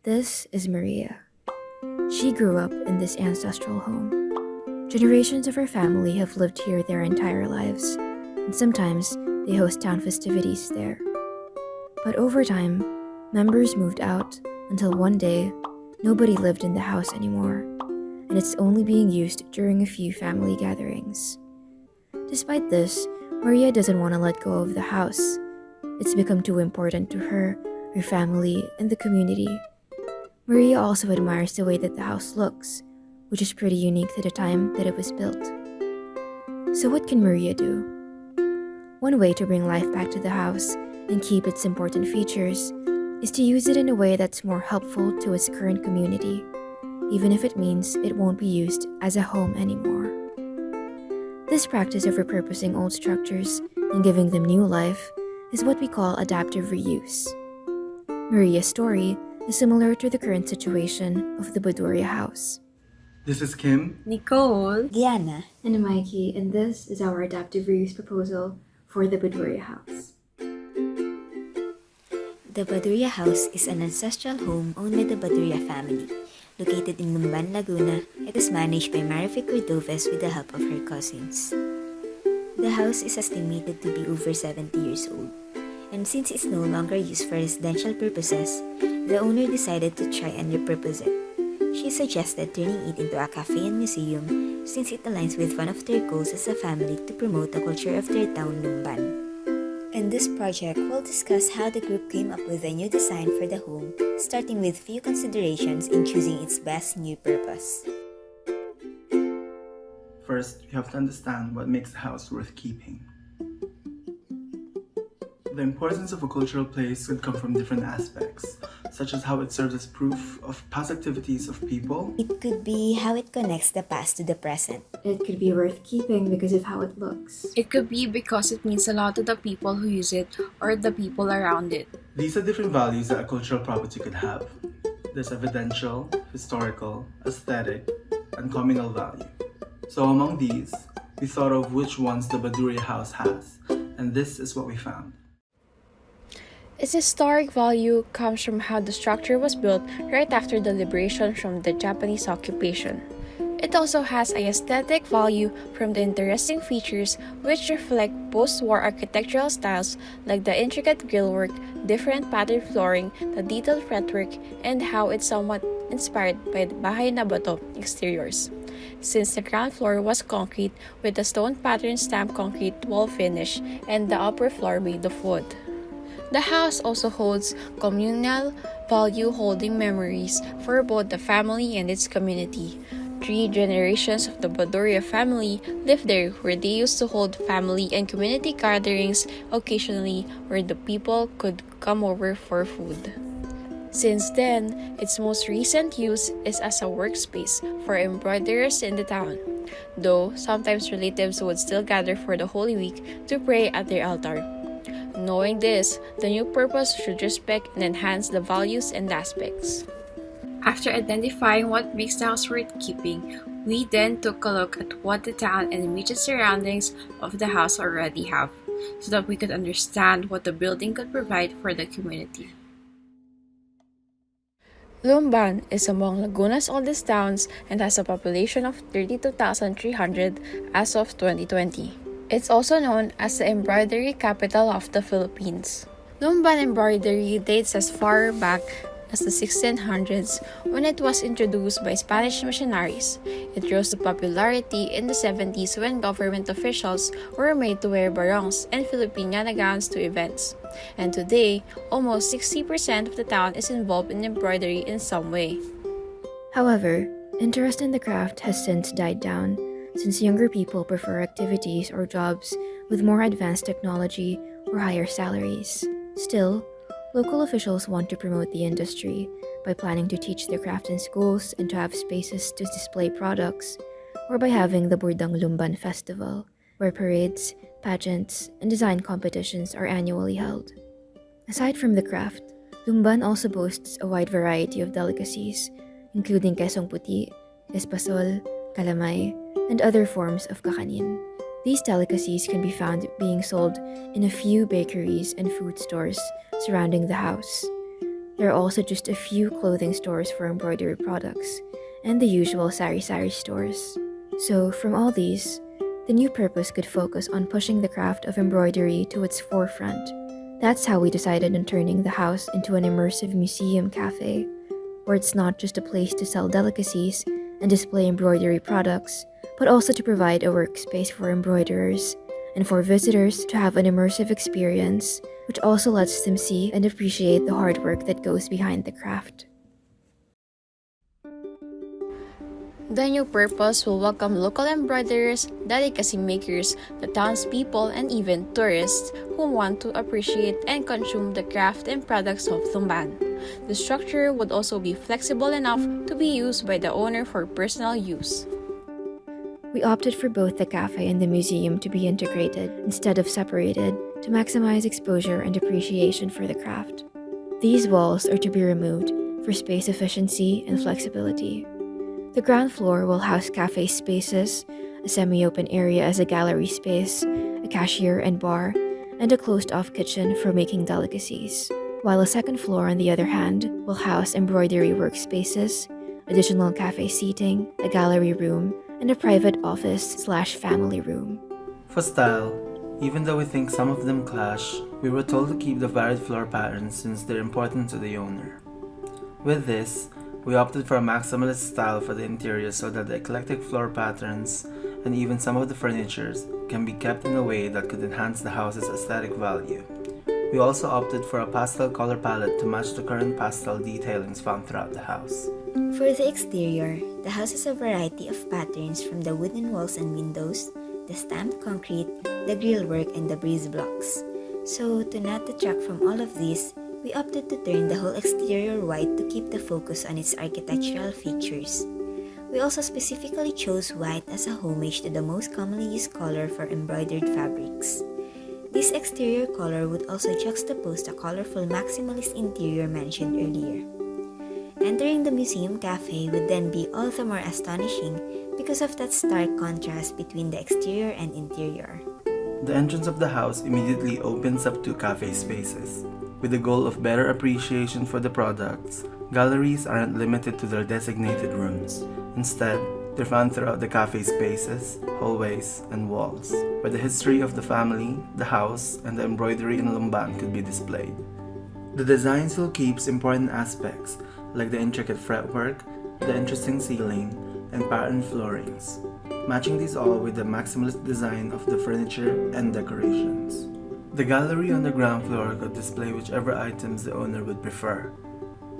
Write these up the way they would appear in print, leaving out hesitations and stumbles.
This is Maria. She grew up in this ancestral home. Generations of her family have lived here their entire lives, and sometimes they host town festivities there. But over time, members moved out until one day, nobody lived in the house anymore, and it's only being used during a few family gatherings. Despite this, Maria doesn't want to let go of the house. It's become too important to her family, and the community. Maria also admires the way that the house looks, which is pretty unique to the time that it was built. So what can Maria do? One way to bring life back to the house and keep its important features is to use it in a way that's more helpful to its current community, even if it means it won't be used as a home anymore. This practice of repurposing old structures and giving them new life is what we call adaptive reuse. Maria's story is similar to the current situation of the Budoria house. This is Kim, Nicole, Gianna, And Mikee, and this is our adaptive reuse proposal for the Budoria house. The Baduria House is an ancestral home owned by the Baduria family. Located in Lumban, Laguna, it is managed by Marife Cordoves with the help of her cousins. The house is estimated to be over 70 years old, and since it's no longer used for residential purposes, the owner decided to try and repurpose it. She suggested turning it into a cafe and museum since it aligns with one of their goals as a family to promote the culture of their town, Lumban. In this project, we'll discuss how the group came up with a new design for the home, starting with few considerations in choosing its best new purpose. First, you have to understand what makes a house worth keeping. The importance of a cultural place could come from different aspects, such as how it serves as proof of past activities of people. It could be how it connects the past to the present. It could be worth keeping because of how it looks. it could be because it means a lot to the people who use it or the people around it. These are different values that a cultural property could have. There's evidential, historical, aesthetic, and communal value. So among these, we thought of which ones the Baduria house has, and this is what we found. Its historic value comes from how the structure was built right after the liberation from the Japanese occupation. It also has a aesthetic value from the interesting features which reflect post-war architectural styles like the intricate grillwork, different patterned flooring, the detailed fretwork, and how it's somewhat inspired by the Bahay na Bato exteriors. Since the ground floor was concrete with a stone pattern stamped concrete wall finish and the upper floor made of wood. The house also holds communal value, holding memories for both the family and its community. 3 generations of the Baduria family lived there, where they used to hold family and community gatherings occasionally where the people could come over for food. Since then, its most recent use is as a workspace for embroiderers in the town, though sometimes relatives would still gather for the Holy Week to pray at their altar. Knowing this, the new purpose should respect and enhance the values and aspects. After identifying what makes the house worth keeping, we then took a look at what the town and immediate surroundings of the house already have, so that we could understand what the building could provide for the community. Lumban is among Laguna's oldest towns and has a population of 32,300 as of 2020. It's also known as the embroidery capital of the Philippines. Lumban embroidery dates as far back as the 1600s when it was introduced by Spanish missionaries. It rose to popularity in the 70s when government officials were made to wear barongs and Filipina gowns to events. And today, almost 60% of the town is involved in embroidery in some way. However, interest in the craft has since died down, since younger people prefer activities or jobs with more advanced technology or higher salaries. Still, local officials want to promote the industry by planning to teach the craft in schools and to have spaces to display products, or by having the BURDANG LUMBAN festival, where parades, pageants, and design competitions are annually held. Aside from the craft, Lumban also boasts a wide variety of delicacies, including quesong puti, espasol, calamay, and other forms of kakanin. These delicacies can be found being sold in a few bakeries and food stores surrounding the house. There are also just a few clothing stores for embroidery products, and the usual sari-sari stores. So, from all these, the new purpose could focus on pushing the craft of embroidery to its forefront. That's how we decided on turning the house into an immersive museum cafe, where it's not just a place to sell delicacies and display embroidery products, but also to provide a workspace for embroiderers and for visitors to have an immersive experience, which also lets them see and appreciate the hard work that goes behind the craft. The new purpose will welcome local embroiderers, delicacy makers, the townspeople, and even tourists who want to appreciate and consume the craft and products of Lumban. The structure would also be flexible enough to be used by the owner for personal use. We opted for both the cafe and the museum to be integrated instead of separated to maximize exposure and appreciation for the craft. These walls are to be removed for space efficiency and flexibility. The ground floor will house cafe spaces, a semi-open area as a gallery space, a cashier and bar, and a closed-off kitchen for making delicacies, while a second floor, on the other hand, will house embroidery workspaces, additional cafe seating, a gallery room, and a private office/family room. For style, even though we think some of them clash, we were told to keep the varied floor patterns since they're important to the owner. With this, we opted for a maximalist style for the interior so that the eclectic floor patterns and even some of the furnitures can be kept in a way that could enhance the house's aesthetic value. We also opted for a pastel color palette to match the current pastel detailings found throughout the house. For the exterior, the house has a variety of patterns from the wooden walls and windows, the stamped concrete, the grillwork, and the breeze blocks. So, to not detract from all of this, we opted to turn the whole exterior white to keep the focus on its architectural features. We also specifically chose white as a homage to the most commonly used color for embroidered fabrics. This exterior color would also juxtapose the colorful maximalist interior mentioned earlier. Entering the museum cafe would then be all the more astonishing because of that stark contrast between the exterior and interior. The entrance of the house immediately opens up to cafe spaces. With the goal of better appreciation for the products, galleries aren't limited to their designated rooms. Instead, they're found throughout the cafe spaces, hallways, and walls, where the history of the family, the house, and the embroidery in Lumban could be displayed. The design still keeps important aspects like the intricate fretwork, the interesting ceiling, and patterned floorings, matching these all with the maximalist design of the furniture and decorations. The gallery on the ground floor could display whichever items the owner would prefer,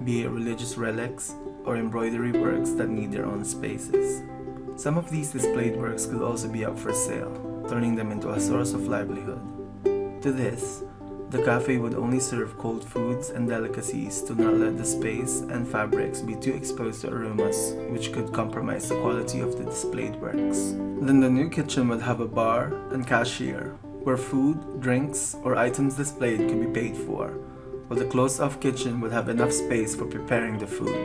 be it religious relics or embroidery works that need their own spaces. Some of these displayed works could also be up for sale, turning them into a source of livelihood. To this, the cafe would only serve cold foods and delicacies to not let the space and fabrics be too exposed to aromas which could compromise the quality of the displayed works. Then the new kitchen would have a bar and cashier, where food, drinks, or items displayed could be paid for, while the closed-off kitchen would have enough space for preparing the food.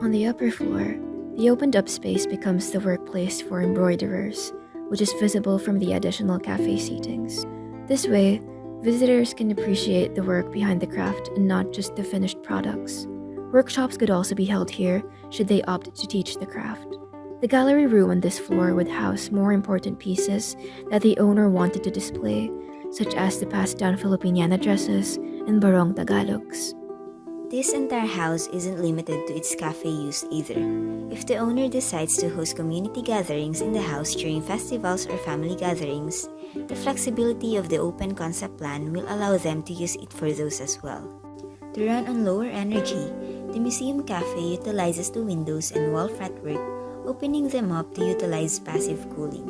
On the upper floor, the opened-up space becomes the workplace for embroiderers, which is visible from the additional cafe seatings. This way, visitors can appreciate the work behind the craft and not just the finished products. Workshops could also be held here should they opt to teach the craft. The gallery room on this floor would house more important pieces that the owner wanted to display, such as the passed-down Filipiniana dresses and barong Tagalogs. This entire house isn't limited to its cafe use either. If the owner decides to host community gatherings in the house during festivals or family gatherings, the flexibility of the open concept plan will allow them to use it for those as well. To run on lower energy, the museum cafe utilizes the windows and wall fretwork, opening them up to utilize passive cooling.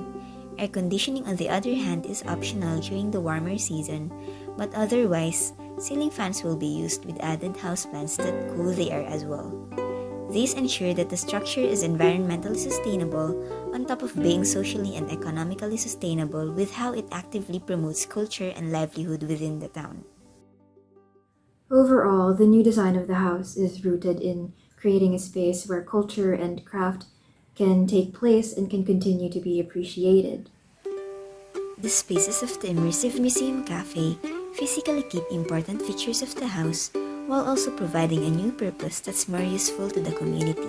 Air conditioning, on the other hand, is optional during the warmer season, but otherwise, ceiling fans will be used with added houseplants that cool the air as well. These ensure that the structure is environmentally sustainable on top of being socially and economically sustainable with how it actively promotes culture and livelihood within the town. Overall, the new design of the house is rooted in creating a space where culture and craft can take place and can continue to be appreciated. The spaces of the Immersive Museum Cafe physically keep important features of the house while also providing a new purpose that's more useful to the community,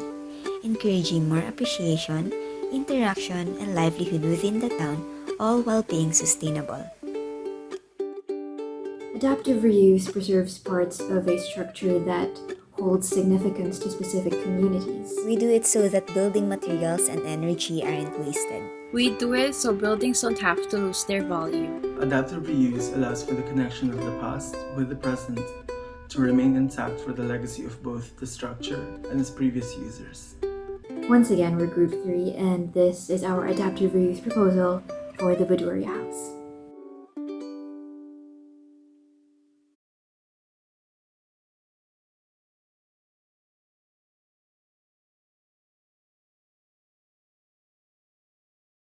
encouraging more appreciation, interaction, and livelihood within the town, all while being sustainable. Adaptive reuse preserves parts of a structure that holds significance to specific communities. We do it so that building materials and energy aren't wasted. We do it so buildings don't have to lose their value. Adaptive reuse allows for the connection of the past with the present to remain intact for the legacy of both the structure and its previous users. Once again, we're Group 3, and this is our adaptive reuse proposal for the Baduria House.